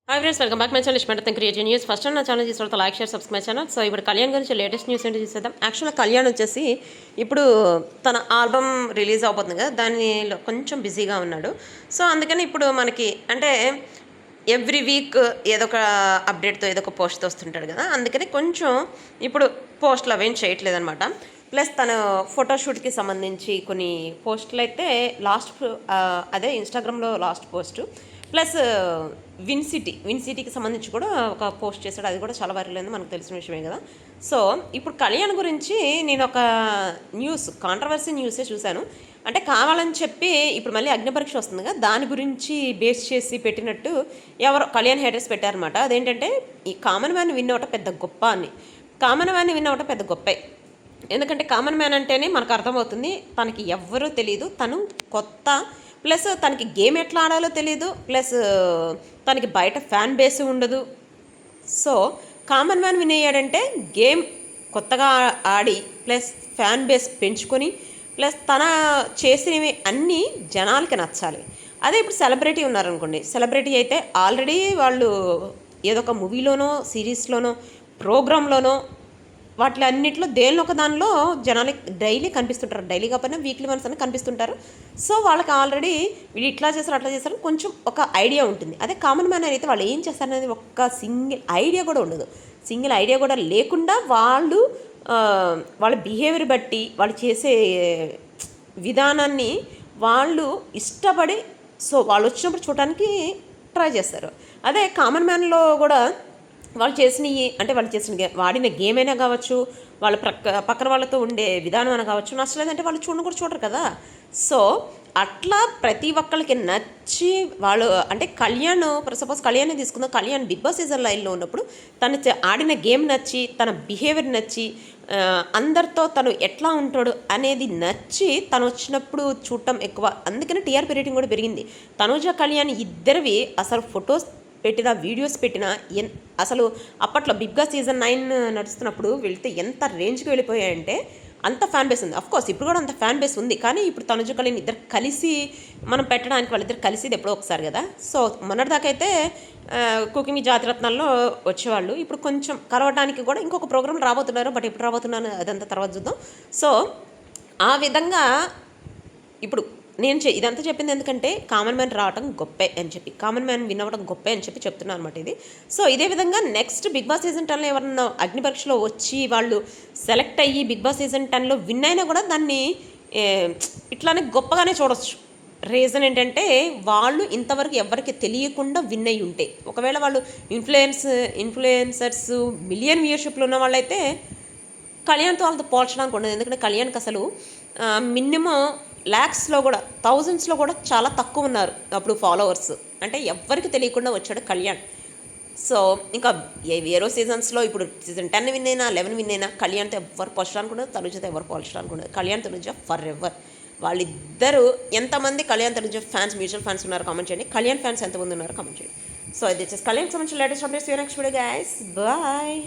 Hi friends, welcome back my channel ఇష్టం creative news. First నా channel చేసిన తర్వాత like share subscribe channel. So ఇప్పుడు కళ్యాణ్ గురించి లేటెస్ట్ న్యూస్ ఏంటి చూసేద్దాం. యాక్చువల్గా కళ్యాణ్ వచ్చేసి ఇప్పుడు తన ఆల్బమ్ రిలీజ్ అవబోతుంది కదా, దానిలో కొంచెం బిజీగా ఉన్నాడు. సో అందుకని ఇప్పుడు మనకి అంటే ఎవ్రీ వీక్ ఏదో ఒక అప్డేట్తో ఏదో ఒక పోస్ట్తో వస్తుంటాడు కదా, అందుకని కొంచెం ఇప్పుడు పోస్టులు అవేం చేయట్లేదన్నమాట. ప్లస్ తన ఫోటోషూట్కి సంబంధించి కొన్ని పోస్టులు అయితే అదే ఇన్స్టాగ్రామ్లో లాస్ట్ పోస్టు, ప్లస్ విన్ సిటీకి సంబంధించి కూడా ఒక పోస్ట్ చేశాడు. అది కూడా చాలా వైరల్ అయింది, మనకు తెలిసిన విషయమే కదా. సో ఇప్పుడు కళ్యాణ్ గురించి నేను ఒక కాంట్రవర్సీ న్యూసే చూశాను. అంటే కావాలని చెప్పి ఇప్పుడు మళ్ళీ అగ్నిపరీక్ష వస్తుంది కదా, దాని గురించి బేస్ చేసి పెట్టినట్టు ఎవరో కళ్యాణ్ హేటర్స్ పెట్టారనమాట. అదేంటంటే ఈ కామన్ మ్యాన్ విన్ అవటం పెద్ద గొప్ప అని. కామన్ మ్యాన్ విన్ అవటం పెద్ద గొప్పే. ఎందుకంటే కామన్ మ్యాన్ అంటేనే మనకు అర్థమవుతుంది తనకి ఎవ్వరూ తెలియదు, తను కొత్త, ప్లస్ తనకి గేమ్ ఎట్లా ఆడాలో తెలియదు, ప్లస్ తనకి బయట ఫ్యాన్ బేస్ ఉండదు. సో కామన్ మ్యాన్ విన్ అయ్యాడంటే గేమ్ కొత్తగా ఆడి ప్లస్ ఫ్యాన్ బేస్ పెంచుకొని ప్లస్ తన చేసినవి అన్నీ జనాలకి నచ్చాలి. అదే ఇప్పుడు సెలబ్రిటీ ఉన్నారనుకోండి, సెలబ్రిటీ అయితే ఆల్రెడీ వాళ్ళు ఏదో ఒక మూవీలోనో సిరీస్లోనో ప్రోగ్రాంలోనో వాటిలన్నింటిలో దేనిలో ఒక దానిలో జనాలకి డైలీ కనిపిస్తుంటారు. డైలీ కాకపోయినా వీక్లీ వన్స్ అని కనిపిస్తుంటారు. సో వాళ్ళకి ఆల్రెడీ వీళ్ళు ఇట్లా చేస్తారు అట్లా చేస్తారు కొంచెం ఒక ఐడియా ఉంటుంది. అదే కామన్ మ్యాన్ అయితే వాళ్ళు ఏం చేస్తారనేది ఒక్క సింగిల్ ఐడియా కూడా ఉండదు. సింగిల్ ఐడియా కూడా లేకుండా వాళ్ళ బిహేవియర్ బట్టి వాళ్ళు చేసే విధానాన్ని వాళ్ళు ఇష్టపడి సో వాళ్ళు వచ్చినప్పుడు చూడటానికి ట్రై చేస్తారు. అదే కామన్ మ్యాన్లో కూడా వాళ్ళు వాడిన గేమ్ అయినా కావచ్చు, వాళ్ళ పక్కన వాళ్ళతో ఉండే విధానం అయినా కావచ్చు, నచ్చలేదంటే వాళ్ళు చూడరు కదా. సో అట్లా ప్రతి ఒక్కరికి నచ్చి వాళ్ళు అంటే కళ్యాణ్ సపోజ్ కళ్యాణ్ తీసుకుందాం. కళ్యాణ్ బిగ్ బాస్ సీజన్ లైన్లో ఉన్నప్పుడు తను ఆడిన గేమ్ నచ్చి, తన బిహేవియర్ నచ్చి, అందరితో తను ఎట్లా ఉంటాడు అనేది నచ్చి తను వచ్చినప్పుడు చూడటం ఎక్కువ. అందుకని టీఆర్పీ రేటింగ్ కూడా పెరిగింది. తనుజ కళ్యాణ్ ఇద్దరివి అసలు ఫొటోస్ పెట్టిన వీడియోస్ పెట్టిన అసలు అప్పట్లో బిగ్ బాస్ సీజన్ 9 నడుస్తున్నప్పుడు వెళ్తే ఎంత రేంజ్కి వెళ్ళిపోయాయంటే అంత ఫ్యాన్ బేస్ ఉంది. అఫ్కోర్స్ ఇప్పుడు కూడా అంత ఫ్యాన్ బేస్ ఉంది, కానీ ఇప్పుడు తనుజ కళ్యాణ్ ఇద్దరు కలిసి మనం పెట్టడానికి వాళ్ళిద్దరు కలిసి ఎప్పుడో ఒకసారి కదా. సో మొన్నటిదాకైతే కుకింగ్ జాతిరత్నాల్లో వచ్చేవాళ్ళు, ఇప్పుడు కొంచెం కలవడానికి కూడా ఇంకొక ప్రోగ్రాం రాబోతున్నారు. బట్ ఎప్పుడు రాబోతున్నాను అదంతా తర్వాత చూద్దాం. సో ఆ విధంగా ఇప్పుడు నేను ఇదంతా చెప్పింది ఎందుకంటే కామన్ మ్యాన్ రావడం గొప్పే అని చెప్పి, కామన్ మ్యాన్ విన్ అవ్వడం గొప్పే అని చెప్పి చెప్తున్నాను అనమాట ఇది. సో ఇదే విధంగా నెక్స్ట్ బిగ్ బాస్ సీజన్ 10లో ఎవరన్నా అగ్ని పరీక్షలో వచ్చి వాళ్ళు సెలెక్ట్ అయ్యి బిగ్ బాస్ సీజన్ 10లో విన్ అయినా కూడా దాన్ని ఇట్లానే గొప్పగానే చూడొచ్చు. రీజన్ ఏంటంటే వాళ్ళు ఇంతవరకు ఎవరికి తెలియకుండా విన్ అయ్యి ఉంటే, ఒకవేళ వాళ్ళు ఇన్ఫ్లుయెన్సర్స్ మిలియన్ వ్యూయర్షిప్లు ఉన్న వాళ్ళైతే కళ్యాణ్తో వాళ్ళతో పోల్చడానికి ఉండదు. ఎందుకంటే కళ్యాణ్కి అసలు మినిమం ల్యాక్స్లో కూడా థౌజండ్స్లో కూడా చాలా తక్కువ ఉన్నారు అప్పుడు ఫాలోవర్స్. అంటే ఎవ్వరికి తెలియకుండా వచ్చాడు కళ్యాణ్. సో ఇంకా వేరే సీజన్స్లో ఇప్పుడు సీజన్ 10 విన్ అయినా 11 విన్ అయినా కళ్యాణ్తో ఎవరు పోల్చడానికి ఉండదు, తనుజతో ఎవరు పోల్చడానికి ఉండదు. Kalyan Tanuja for ever. వాళ్ళిద్దరూ ఎంతమంది Kalyan Tanuja fans mutual fans ఉన్నారు కామెంట్ చేయండి. కళ్యాణ్ ఫ్యాన్స్ ఎంతమంది ఉన్నారు కామెంట్ చేయండి. సో ఇది వచ్చేసి కళ్యాణ్ సంబంధించిన latest updates. Next video guys, bye.